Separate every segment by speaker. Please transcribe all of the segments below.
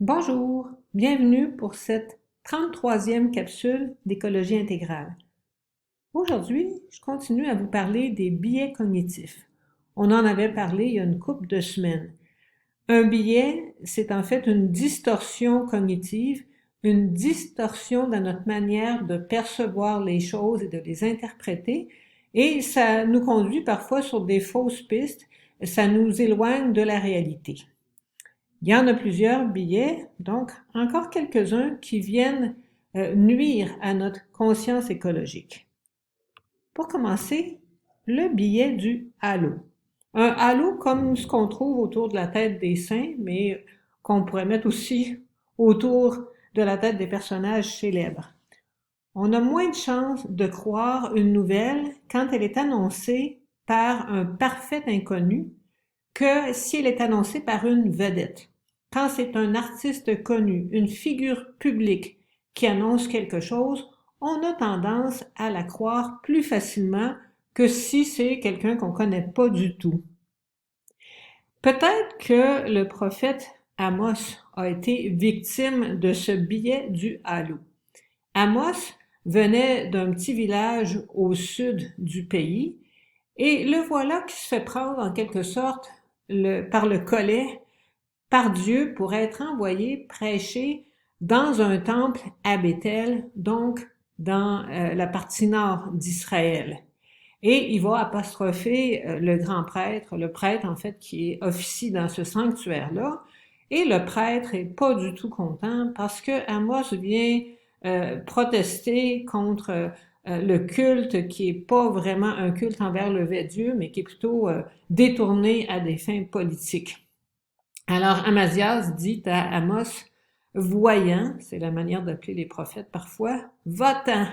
Speaker 1: Bonjour, bienvenue pour cette 33e capsule d'écologie intégrale. Aujourd'hui, je continue à vous parler des biais cognitifs. On en avait parlé il y a une couple de semaines. Un biais, c'est en fait une distorsion cognitive, une distorsion dans notre manière de percevoir les choses et de les interpréter, et ça nous conduit parfois sur des fausses pistes, ça nous éloigne de la réalité. Il y en a plusieurs biais, donc encore quelques-uns qui viennent nuire à notre conscience écologique. Pour commencer, le biais du halo. Un halo comme ce qu'on trouve autour de la tête des saints, mais qu'on pourrait mettre aussi autour de la tête des personnages célèbres. On a moins de chances de croire une nouvelle quand elle est annoncée par un parfait inconnu que si elle est annoncée par une vedette. Quand c'est un artiste connu, une figure publique qui annonce quelque chose, on a tendance à la croire plus facilement que si c'est quelqu'un qu'on connaît pas du tout. Peut-être que le prophète Amos a été victime de ce biais du halo. Amos venait d'un petit village au sud du pays et le voilà qui se fait prendre en quelque sorte par le collet par Dieu pour être envoyé prêcher dans un temple à Béthel, donc dans la partie nord d'Israël. Et il va apostropher le grand prêtre, le prêtre en fait qui officie dans ce sanctuaire-là, et le prêtre est pas du tout content parce que Amos vient protester contre le culte qui est pas vraiment un culte envers le vrai Dieu, mais qui est plutôt détourné à des fins politiques. Alors Amazias dit à Amos, voyant, c'est la manière d'appeler les prophètes parfois, va-t'en,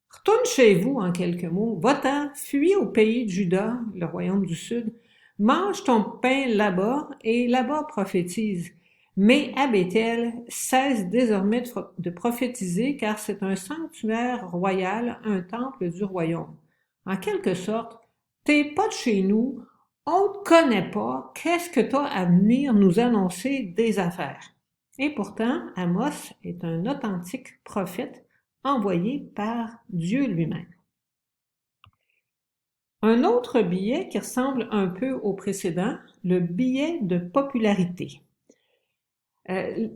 Speaker 1: retourne chez vous en quelques mots, va-t'en, fuis au pays de Juda, le royaume du sud, mange ton pain là-bas et là-bas prophétise. Mais à Béthel, cesse désormais de prophétiser car c'est un sanctuaire royal, un temple du royaume. En quelque sorte, t'es pas de chez nous, on te connaît pas, qu'est-ce que t'as à venir nous annoncer des affaires? Et pourtant, Amos est un authentique prophète envoyé par Dieu lui-même. Un autre biais qui ressemble un peu au précédent, le biais de popularité.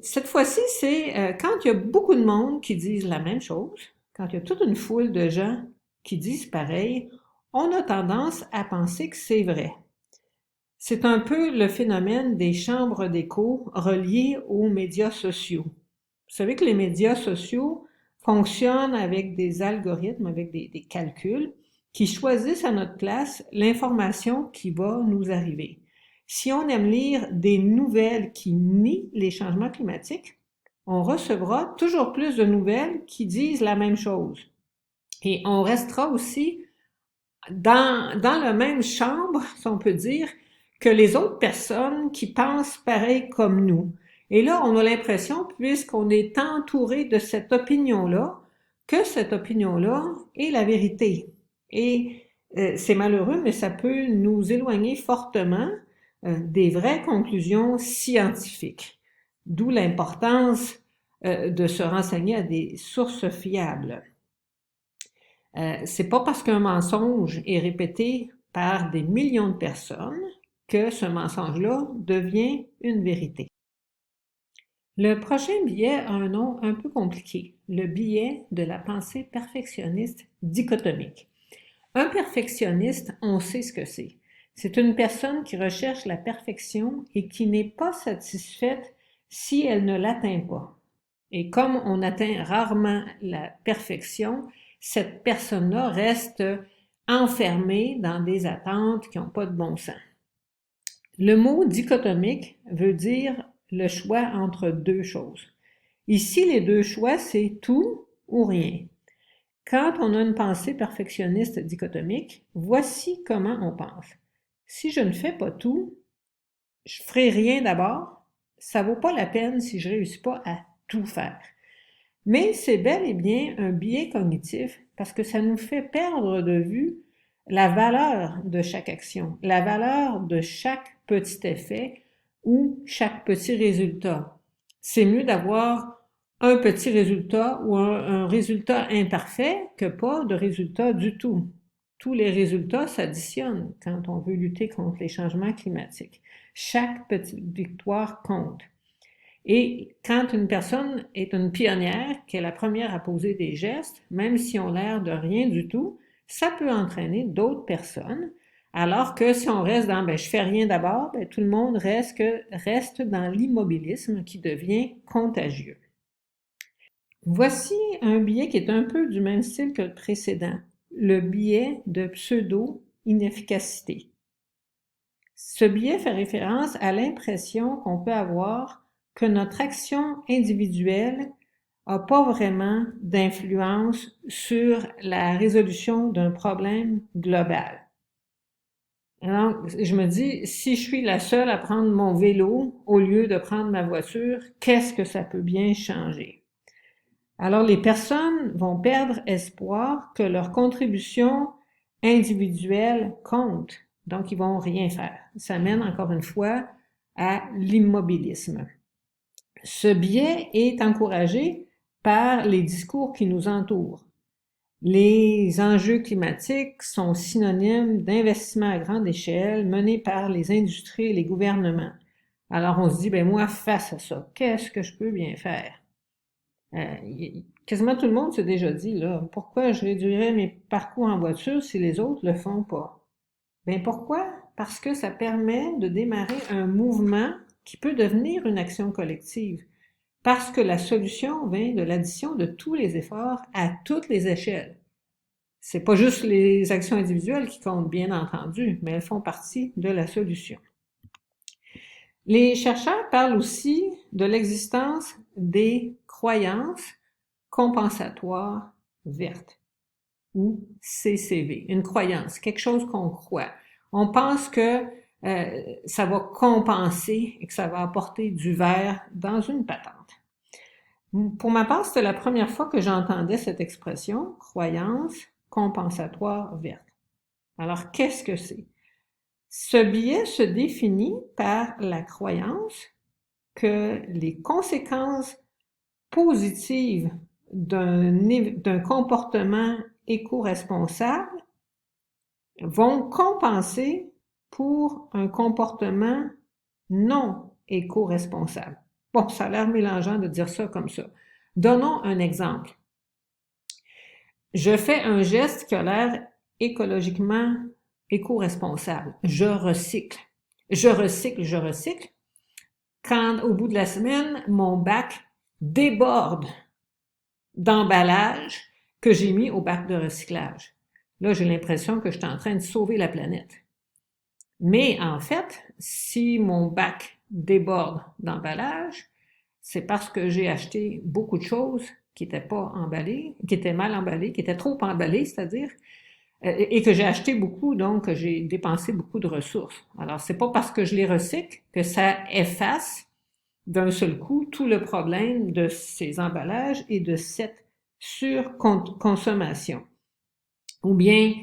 Speaker 1: Cette fois-ci, c'est quand il y a beaucoup de monde qui disent la même chose, quand il y a toute une foule de gens qui disent pareil, on a tendance à penser que c'est vrai. C'est un peu le phénomène des chambres d'écho reliées aux médias sociaux. Vous savez que les médias sociaux fonctionnent avec des algorithmes, avec des calculs, qui choisissent à notre place l'information qui va nous arriver. Si on aime lire des nouvelles qui nient les changements climatiques, on recevra toujours plus de nouvelles qui disent la même chose. Et on restera aussi dans la même chambre, si on peut dire, que les autres personnes qui pensent pareil comme nous. Et là, on a l'impression, puisqu'on est entouré de cette opinion-là, que cette opinion-là est la vérité. Et c'est malheureux, mais ça peut nous éloigner fortement des vraies conclusions scientifiques. D'où l'importance de se renseigner à des sources fiables. C'est pas parce qu'un mensonge est répété par des millions de personnes que ce mensonge-là devient une vérité. Le prochain biais a un nom un peu compliqué, le biais de la pensée perfectionniste dichotomique. Un perfectionniste, on sait ce que c'est. C'est une personne qui recherche la perfection et qui n'est pas satisfaite si elle ne l'atteint pas. Et comme on atteint rarement la perfection, cette personne-là reste enfermée dans des attentes qui n'ont pas de bon sens. Le mot dichotomique veut dire le choix entre deux choses. Ici, les deux choix, c'est tout ou rien. Quand on a une pensée perfectionniste dichotomique, voici comment on pense. Si je ne fais pas tout, je ferai rien d'abord, ça vaut pas la peine si je réussis pas à tout faire. Mais c'est bel et bien un biais cognitif parce que ça nous fait perdre de vue la valeur de chaque action, la valeur de chaque petit effet ou chaque petit résultat. C'est mieux d'avoir un petit résultat ou un résultat imparfait que pas de résultat du tout. Tous les résultats s'additionnent quand on veut lutter contre les changements climatiques. Chaque petite victoire compte. Et quand une personne est une pionnière, qui est la première à poser des gestes, même si on l'air de rien du tout, ça peut entraîner d'autres personnes. Alors que si on reste dans je fais rien d'abord, tout le monde reste dans l'immobilisme qui devient contagieux. Voici un biais qui est un peu du même style que le précédent, le biais de pseudo-inefficacité. Ce biais fait référence à l'impression qu'on peut avoir que notre action individuelle n'a pas vraiment d'influence sur la résolution d'un problème global. Alors, je me dis, si je suis la seule à prendre mon vélo au lieu de prendre ma voiture, qu'est-ce que ça peut bien changer? Alors, les personnes vont perdre espoir que leur contribution individuelle compte. Donc, ils vont rien faire. Ça mène encore une fois à l'immobilisme. Ce biais est encouragé par les discours qui nous entourent. Les enjeux climatiques sont synonymes d'investissements à grande échelle menés par les industries et les gouvernements. Alors on se dit, moi, face à ça, qu'est-ce que je peux bien faire? Quasiment tout le monde s'est déjà dit, là, pourquoi je réduirais mes parcours en voiture si les autres le font pas? Pourquoi? Parce que ça permet de démarrer un mouvement qui peut devenir une action collective. Parce que la solution vient de l'addition de tous les efforts à toutes les échelles. C'est pas juste les actions individuelles qui comptent, bien entendu, mais elles font partie de la solution. Les chercheurs parlent aussi de l'existence des croyances compensatoires vertes, ou CCV, une croyance, quelque chose qu'on croit. On pense que ça va compenser et que ça va apporter du vert dans une patente. Pour ma part, c'était la première fois que j'entendais cette expression, croyance compensatoire verte. Alors, qu'est-ce que c'est? Ce biais se définit par la croyance que les conséquences positives d'un comportement éco-responsable vont compenser pour un comportement non éco-responsable. Bon, ça a l'air mélangeant de dire ça comme ça. Donnons un exemple. Je fais un geste qui a l'air écologiquement éco-responsable. Je recycle. Je recycle. Quand, au bout de la semaine, mon bac déborde d'emballage que j'ai mis au bac de recyclage. Là, j'ai l'impression que je suis en train de sauver la planète. Mais en fait, si mon bac déborde d'emballage, c'est parce que j'ai acheté beaucoup de choses qui étaient pas emballées, qui étaient mal emballées, qui étaient trop emballées, c'est-à-dire, et que j'ai acheté beaucoup, donc j'ai dépensé beaucoup de ressources. Alors, c'est pas parce que je les recycle que ça efface d'un seul coup tout le problème de ces emballages et de cette surconsommation. Ou bien,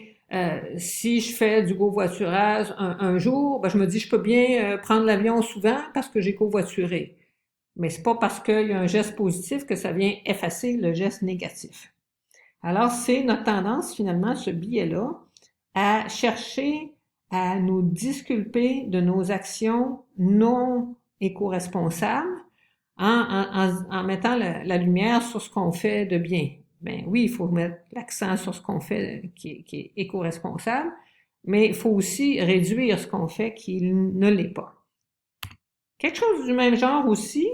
Speaker 1: si je fais du covoiturage un jour, je me dis je peux bien prendre l'avion souvent parce que j'ai covoituré. Mais c'est pas parce qu'il y a un geste positif que ça vient effacer le geste négatif. Alors, c'est notre tendance, finalement, ce biais-là, à chercher à nous disculper de nos actions non éco-responsables en mettant la lumière sur ce qu'on fait de bien. Oui, il faut mettre l'accent sur ce qu'on fait qui est éco-responsable, mais il faut aussi réduire ce qu'on fait qui ne l'est pas. Quelque chose du même genre aussi,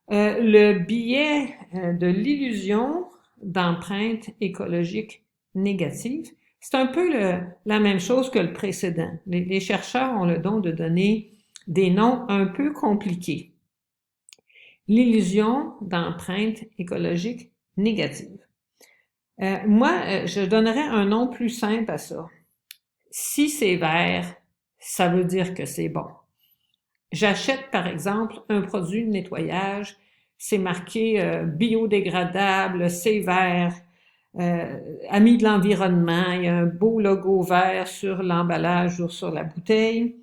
Speaker 1: le biais de l'illusion d'empreinte écologique négative. C'est un peu la même chose que le précédent. Les chercheurs ont le don de donner des noms un peu compliqués. L'illusion d'empreinte écologique négative. Moi, je donnerais un nom plus simple à ça. Si c'est vert, ça veut dire que c'est bon. J'achète, par exemple, un produit de nettoyage, c'est marqué biodégradable, c'est vert, ami de l'environnement, il y a un beau logo vert sur l'emballage ou sur la bouteille.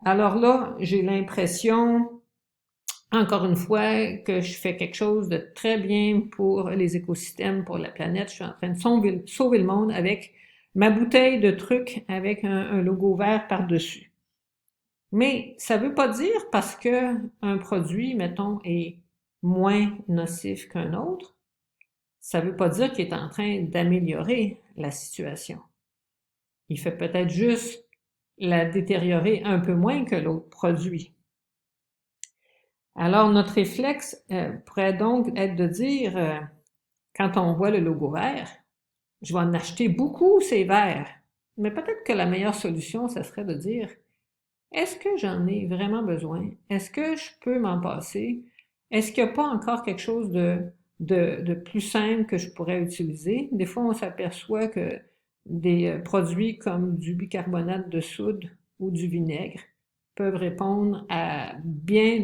Speaker 1: Alors là, j'ai l'impression, encore une fois, que je fais quelque chose de très bien pour les écosystèmes, pour la planète. Je suis en train de sauver le monde avec ma bouteille de trucs avec un logo vert par-dessus. Mais ça veut pas dire parce que un produit, mettons, est moins nocif qu'un autre, ça veut pas dire qu'il est en train d'améliorer la situation. Il fait peut-être juste la détériorer un peu moins que l'autre produit. Alors, notre réflexe pourrait donc être de dire, quand on voit le logo vert, je vais en acheter beaucoup ces verres. Mais peut-être que la meilleure solution, ça serait de dire, est-ce que j'en ai vraiment besoin? Est-ce que je peux m'en passer? Est-ce qu'il n'y a pas encore quelque chose de plus simple que je pourrais utiliser? Des fois, on s'aperçoit que des produits comme du bicarbonate de soude ou du vinaigre peuvent répondre à bien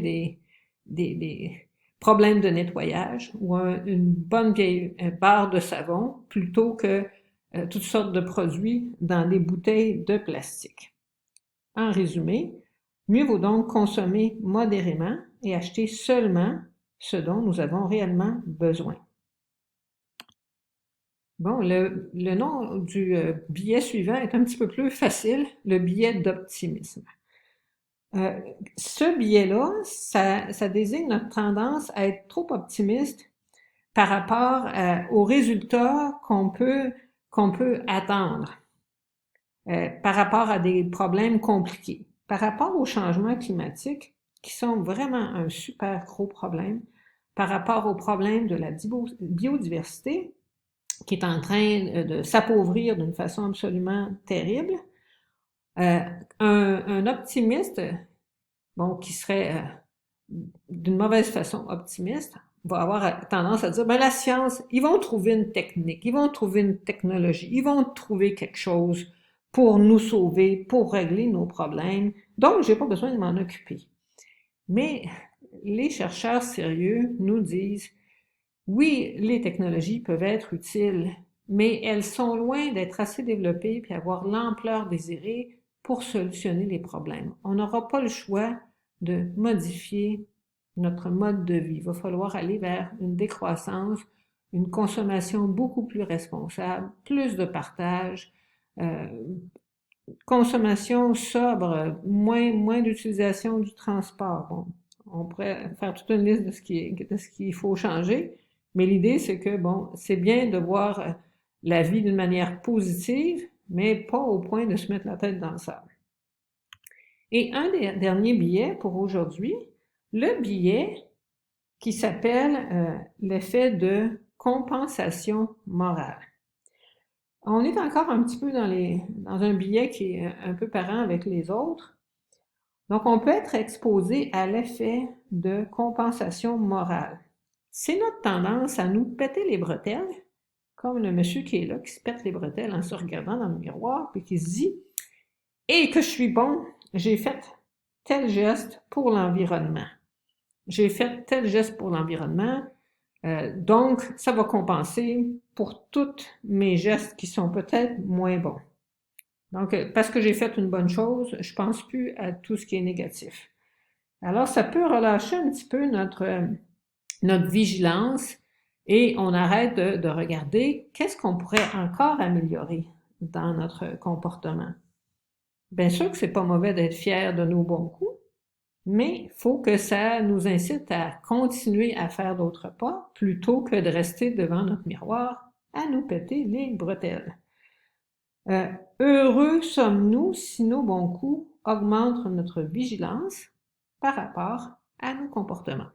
Speaker 1: des problèmes de nettoyage ou une bonne vieille barre de savon plutôt que toutes sortes de produits dans des bouteilles de plastique. En résumé, mieux vaut donc consommer modérément et acheter seulement ce dont nous avons réellement besoin. Bon, le nom du billet suivant est un petit peu plus facile, le billet d'optimisme. Ce billet-là, ça désigne notre tendance à être trop optimiste par rapport aux résultats qu'on peut attendre, par rapport à des problèmes compliqués, par rapport aux changements climatiques qui sont vraiment un super gros problème, par rapport aux problèmes de la biodiversité qui est en train de s'appauvrir d'une façon absolument terrible. Un optimiste, bon, qui serait d'une mauvaise façon optimiste, va avoir tendance à dire, ben la science, ils vont trouver une technique, ils vont trouver une technologie, ils vont trouver quelque chose pour nous sauver, pour régler nos problèmes, donc j'ai pas besoin de m'en occuper. Mais les chercheurs sérieux nous disent, oui, les technologies peuvent être utiles, mais elles sont loin d'être assez développées puis avoir l'ampleur désirée pour solutionner les problèmes. On n'aura pas le choix de modifier notre mode de vie. Il va falloir aller vers une décroissance, une consommation beaucoup plus responsable, plus de partage, consommation sobre, moins d'utilisation du transport. Bon, on pourrait faire toute une liste de ce qu'il faut changer, mais l'idée c'est que bon, c'est bien de voir la vie d'une manière positive, mais pas au point de se mettre la tête dans le sable. Et un des derniers billets pour aujourd'hui, le billet qui s'appelle l'effet de compensation morale. On est encore un petit peu dans un billet qui est un peu parent avec les autres. Donc, on peut être exposé à l'effet de compensation morale. C'est notre tendance à nous péter les bretelles, comme le monsieur qui est là, qui se pète les bretelles en se regardant dans le miroir, puis qui se dit « Et que je suis bon, j'ai fait tel geste pour l'environnement. J'ai fait tel geste pour l'environnement, donc ça va compenser pour tous mes gestes qui sont peut-être moins bons. Donc, parce que j'ai fait une bonne chose, je pense plus à tout ce qui est négatif. Alors, ça peut relâcher un petit peu notre vigilance et on arrête de regarder qu'est-ce qu'on pourrait encore améliorer dans notre comportement. Bien sûr que c'est pas mauvais d'être fier de nos bons coups, mais il faut que ça nous incite à continuer à faire d'autres pas plutôt que de rester devant notre miroir à nous péter les bretelles. Heureux sommes-nous si nos bons coups augmentent notre vigilance par rapport à nos comportements.